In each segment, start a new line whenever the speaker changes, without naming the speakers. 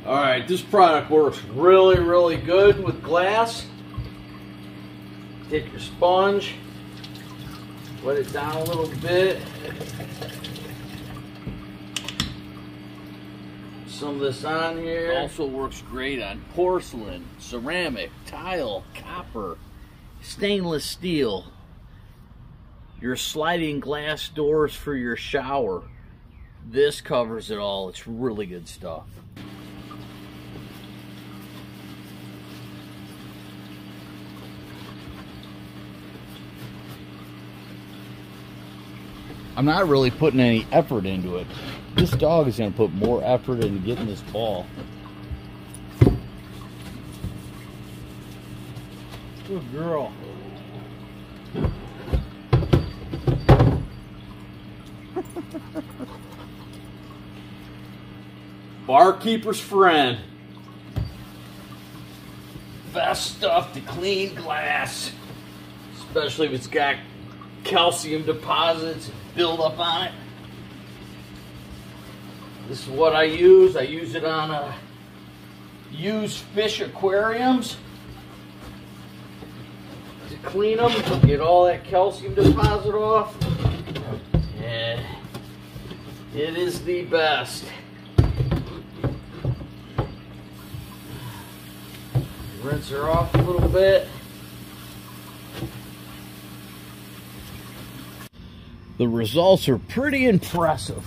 Alright, this product works really, really good with glass. Take your sponge, let it down a little bit. Some of this on here. It also works great on porcelain, ceramic, tile, copper, stainless steel, your sliding glass doors for your shower. This covers it all. It's really good stuff. I'm not really putting any effort into it. This dog is going to put more effort into getting this ball. Good girl. Barkeeper's friend. Best stuff to clean glass, especially if it's got calcium deposits build up on it. This is what I use. I use it on used fish aquariums to clean them, to get all that calcium deposit off. Yeah, it is the best. Rinse her off a little bit. The results are pretty impressive.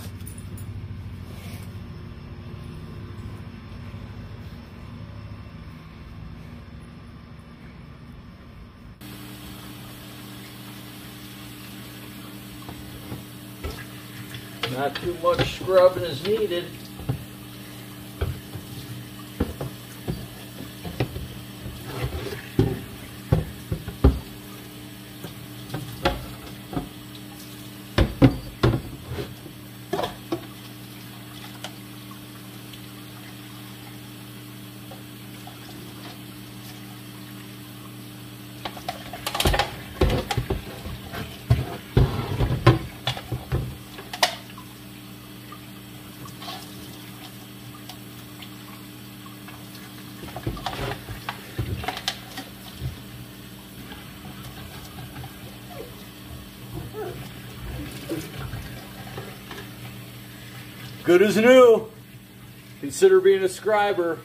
Not too much scrubbing is needed. Good as new. Consider being a subscriber.